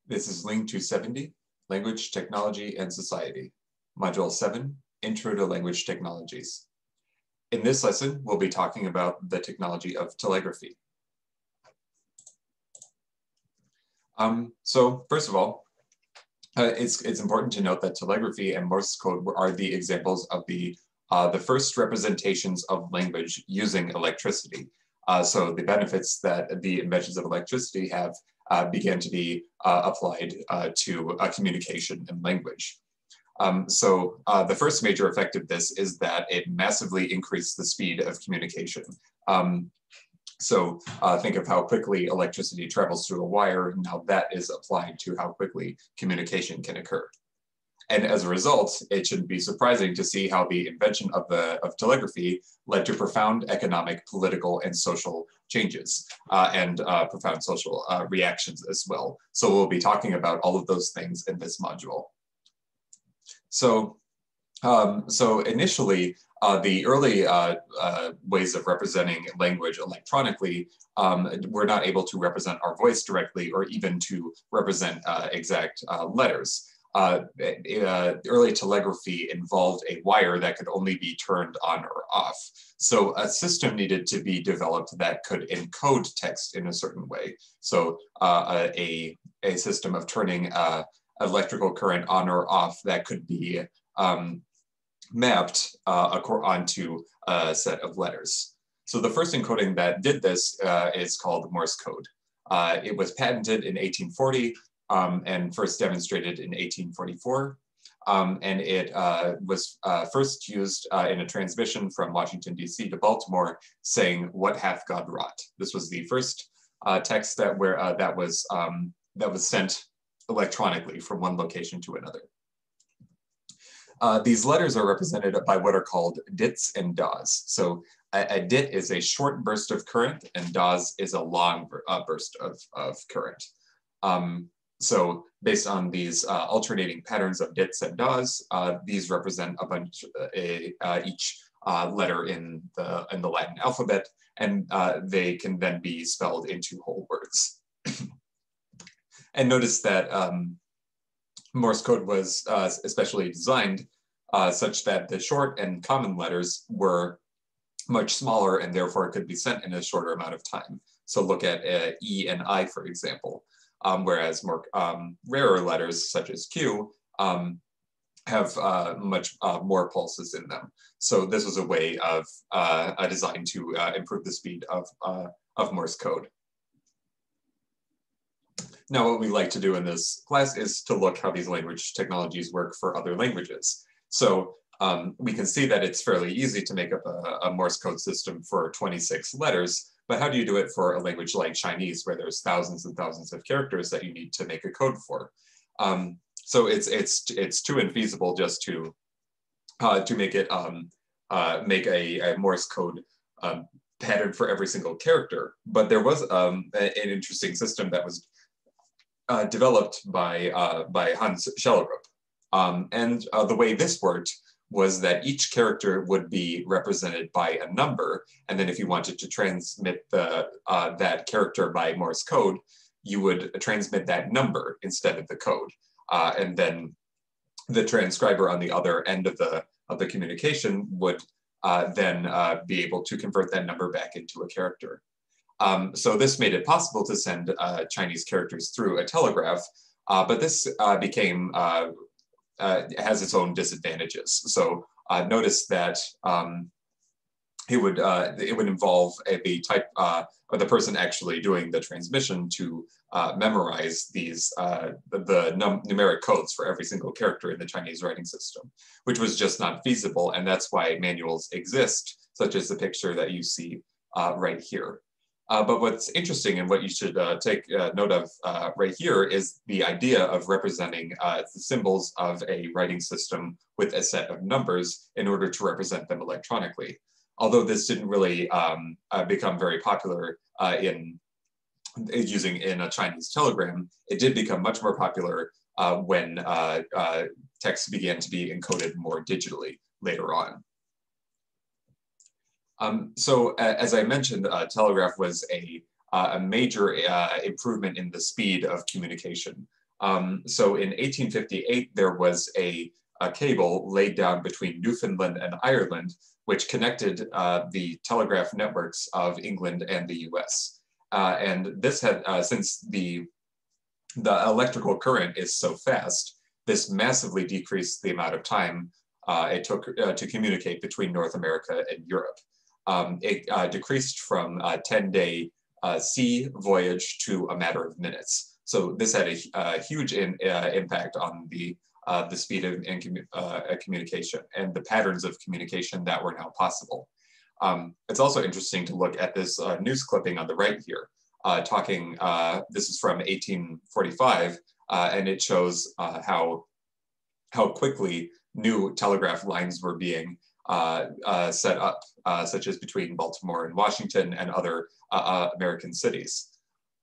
This is LING 270, Language, Technology, and Society. Module 7, Intro to Language Technologies. In this lesson, we'll be talking about the technology of telegraphy. So first of all, it's important to note that telegraphy and Morse code are the examples of the first representations of language using electricity. So the benefits that the inventions of electricity have began to be applied to communication and language. So the first major effect of this is that it massively increased the speed of communication. So think of how quickly electricity travels through a wire. Now that is applied to how quickly communication can occur. And as a result, it shouldn't be surprising to see how the invention of telegraphy led to profound economic, political, and social changes, and profound social reactions as well. So we'll be talking about all of those things in this module. So, initially, the early ways of representing language electronically were not able to represent our voice directly or even to represent exact letters. Early telegraphy involved a wire that could only be turned on or off. So a system needed to be developed that could encode text in a certain way. So a system of turning electrical current on or off that could be mapped onto a set of letters. So the first encoding that did this is called Morse code. It was patented in 1840. And first demonstrated in 1844. And it was first used in a transmission from Washington, D.C. to Baltimore saying, "What hath God wrought?" This was the first text that was sent electronically from one location to another. These letters are represented by what are called dits and das. So a dit is a short burst of current and das is a long burst of current. So based on these alternating patterns of dits and das, these represent a bunch, each letter in the Latin alphabet, and they can then be spelled into whole words. And notice that Morse code was especially designed such that the short and common letters were much smaller and therefore could be sent in a shorter amount of time. So look at E and I, for example. Whereas more rarer letters, such as Q, have much more pulses in them. So this was a way of a design to improve the speed of Morse code. Now, what we like to do in this class is to look how these language technologies work for other languages. So we can see that it's fairly easy to make up a Morse code system for 26 letters. But how do you do it for a language like Chinese, where there's thousands and thousands of characters that you need to make a code for? So it's too infeasible just to make it make a Morse code pattern for every single character. But there was an interesting system that was developed by Schjellerup, and the way this worked was that each character would be represented by a number, and then if you wanted to transmit that character by Morse code, you would transmit that number instead of the code, and then the transcriber on the other end of the communication would then be able to convert that number back into a character. So this made it possible to send Chinese characters through a telegraph, but this has its own disadvantages. So notice that it would involve the person actually doing the transmission to memorize these numeric codes for every single character in the Chinese writing system, which was just not feasible, and that's why manuals exist, such as the picture that you see right here. But what's interesting and what you should take note of right here is the idea of representing the symbols of a writing system with a set of numbers in order to represent them electronically. Although this didn't really become very popular in a Chinese telegram, it did become much more popular when text began to be encoded more digitally later on. So as I mentioned, telegraph was a major improvement in the speed of communication. So in 1858, there was a cable laid down between Newfoundland and Ireland, which connected the telegraph networks of England and the US. And this had, since the electrical current is so fast, this massively decreased the amount of time it took to communicate between North America and Europe. It decreased from a 10-day sea voyage to a matter of minutes. So this had a huge impact on the speed of communication and the patterns of communication that were now possible. It's also interesting to look at this news clipping on the right here, this is from 1845, and it shows how quickly new telegraph lines were being set up, such as between Baltimore and Washington and other American cities.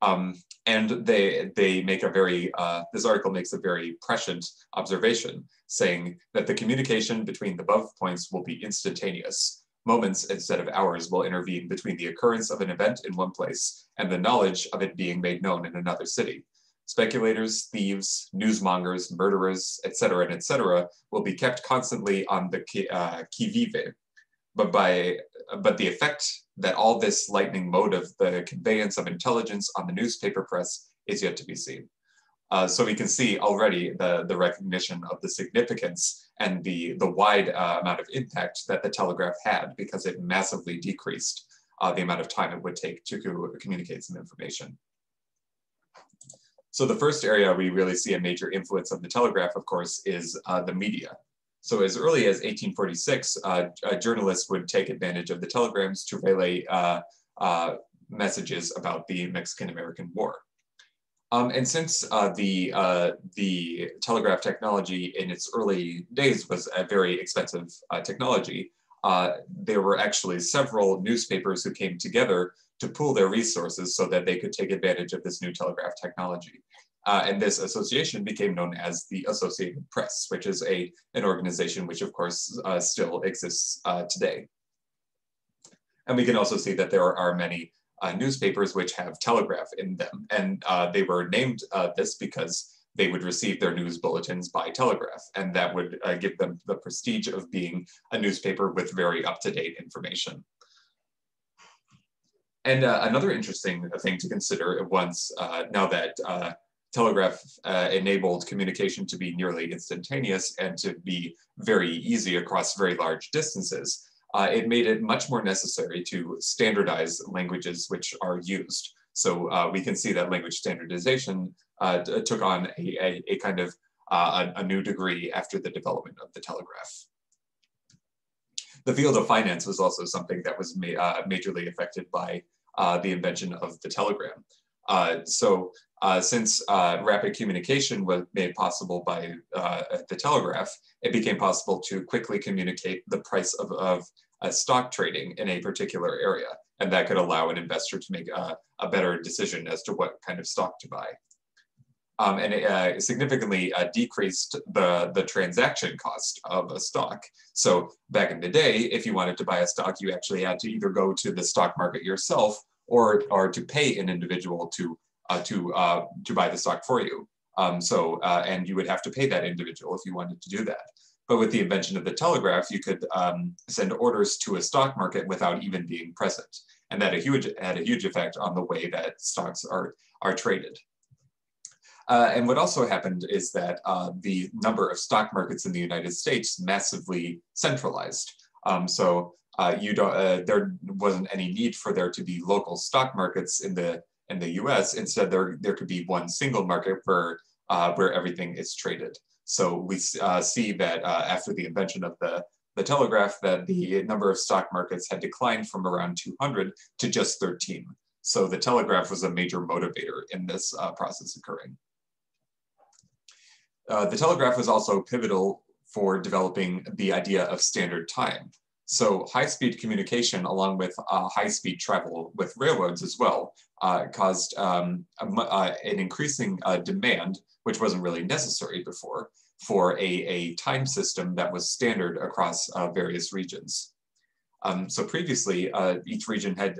And they make a very, this article makes a very prescient observation, saying that the communication between the above points will be instantaneous. Moments instead of hours will intervene between the occurrence of an event in one place and the knowledge of it being made known in another city. Speculators, thieves, newsmongers, murderers, etc., will be kept constantly on the qui vive. But the effect that all this lightning mode of the conveyance of intelligence on the newspaper press is yet to be seen. So we can see already the recognition of the significance and the wide amount of impact that the telegraph had, because it massively decreased the amount of time it would take to communicate some information. So the first area we really see a major influence of the telegraph, of course, is the media. So as early as 1846, journalists would take advantage of the telegrams to relay messages about the Mexican-American War. And since the telegraph technology in its early days was a very expensive technology, there were actually several newspapers who came together to pool their resources so that they could take advantage of this new telegraph technology. And this association became known as the Associated Press, which is an organization which, of course, still exists today. And we can also see that there are many newspapers which have telegraph in them. And they were named this because they would receive their news bulletins by telegraph. And that would give them the prestige of being a newspaper with very up-to-date information. And another interesting thing to consider once, now that telegraph enabled communication to be nearly instantaneous and to be very easy across very large distances, it made it much more necessary to standardize languages which are used. So we can see that language standardization took on a kind of a new degree after the development of the telegraph. The field of finance was also something that was majorly affected by the invention of the telegram. Since rapid communication was made possible by the telegraph, it became possible to quickly communicate the price of stock trading in a particular area. And that could allow an investor to make a better decision as to what kind of stock to buy. And it significantly decreased the transaction cost of a stock. So back in the day, if you wanted to buy a stock, you actually had to either go to the stock market yourself or to pay an individual to buy the stock for you. And you would have to pay that individual if you wanted to do that. But with the invention of the telegraph, you could send orders to a stock market without even being present. And that had a huge effect on the way that stocks are traded. And what also happened is that the number of stock markets in the United States massively centralized. There wasn't any need for there to be local stock markets in the US. Instead, there could be one single market where everything is traded. So we see that after the invention of the telegraph, that the number of stock markets had declined from around 200 to just 13. So the telegraph was a major motivator in this process occurring. The telegraph was also pivotal for developing the idea of standard time. So high-speed communication, along with high-speed travel with railroads as well, caused an increasing demand, which wasn't really necessary before, for a time system that was standard across various regions. So previously, each region had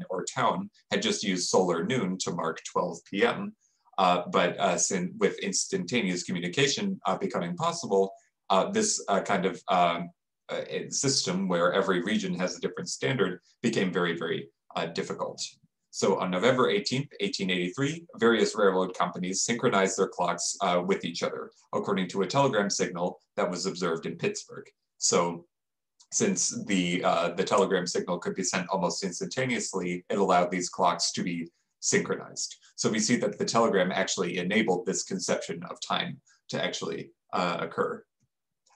or town had just used solar noon to mark 12 p.m. but with instantaneous communication becoming possible, this kind of system where every region has a different standard became very, very difficult. So on November 18th, 1883, various railroad companies synchronized their clocks with each other, according to a telegram signal that was observed in Pittsburgh. So since the telegram signal could be sent almost instantaneously, it allowed these clocks to be synchronized. So we see that the telegram actually enabled this conception of time to actually occur.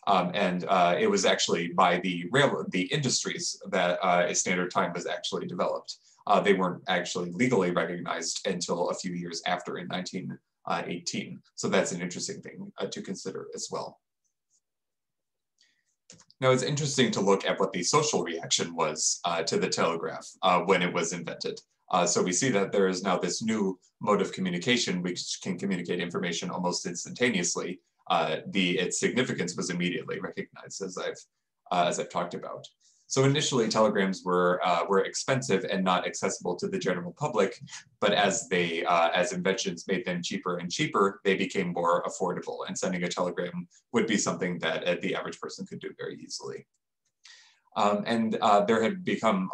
It was actually by the industries that a standard time was actually developed. They weren't actually legally recognized until a few years after in 1918. So that's an interesting thing to consider as well. Now it's interesting to look at what the social reaction was to the telegraph when it was invented. So we see that there is now this new mode of communication which can communicate information almost instantaneously. Its significance was immediately recognized, as I've talked about. So initially, telegrams were expensive and not accessible to the general public, but as inventions made them cheaper and cheaper, they became more affordable, and sending a telegram would be something that the average person could do very easily. There had become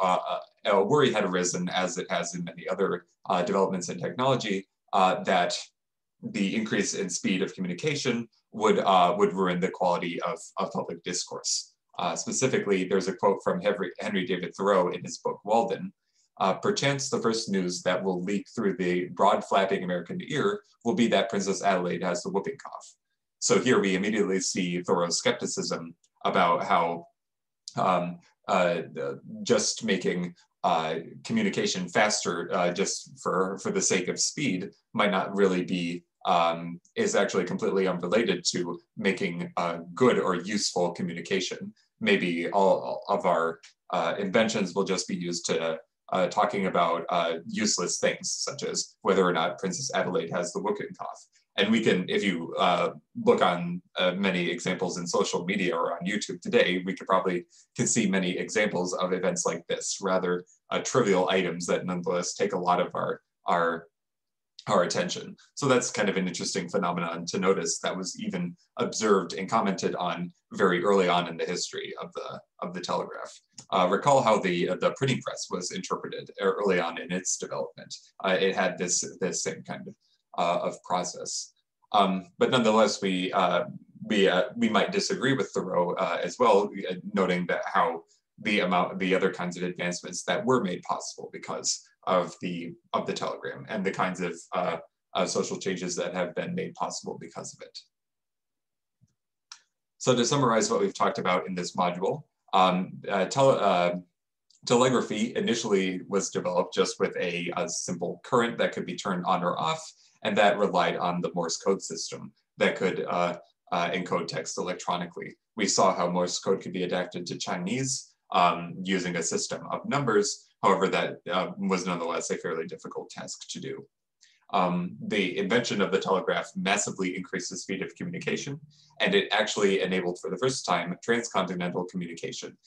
a worry had arisen, as it has in many other developments in technology, that the increase in speed of communication would ruin the quality of public discourse. Specifically, there's a quote from Henry David Thoreau in his book Walden. Perchance the first news that will leak through the broad flapping American ear will be that Princess Adelaide has the whooping cough. So here we immediately see Thoreau's skepticism about how just making communication faster just for the sake of speed might not really be is actually completely unrelated to making good or useful communication. Maybe all of our inventions will just be used to talking about useless things, such as whether or not Princess Adelaide has the whooping cough. And we can, if you look on many examples in social media or on YouTube today, we can see many examples of events like this, rather trivial items that nonetheless take a lot of our attention. So that's kind of an interesting phenomenon to notice that was even observed and commented on very early on in the history of the telegraph. Recall how the printing press was interpreted early on in its development. It had this same kind of process. But nonetheless, we might disagree with Thoreau as well, noting that how the other kinds of advancements that were made possible because of the telegram and the kinds of social changes that have been made possible because of it. So to summarize what we've talked about in this module, telegraphy initially was developed just with a simple current that could be turned on or off, and that relied on the Morse code system that could encode text electronically. We saw how Morse code could be adapted to Chinese using a system of numbers. However, that was nonetheless a fairly difficult task to do. The invention of the telegraph massively increased the speed of communication, and it actually enabled for the first time transcontinental communication,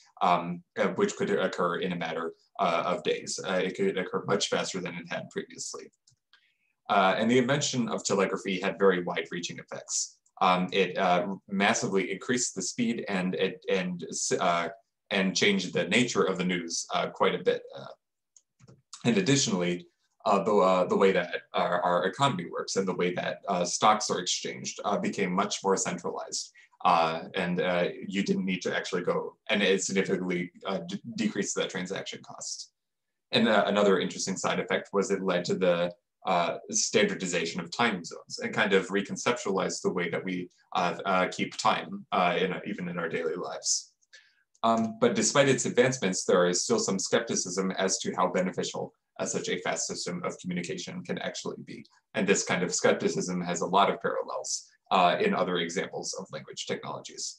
which could occur in a matter of days. It could occur much faster than it had previously. And the invention of telegraphy had very wide-reaching effects. It massively increased the speed and changed the nature of the news quite a bit. And additionally, the way that our economy works and the way that stocks are exchanged became much more centralized. You didn't need to actually go, and it significantly decreased the transaction costs. And another interesting side effect was it led to the standardization of time zones and kind of reconceptualized the way that we keep time even in our daily lives. But despite its advancements, there is still some skepticism as to how beneficial such a fast system of communication can actually be. And this kind of skepticism has a lot of parallels in other examples of language technologies.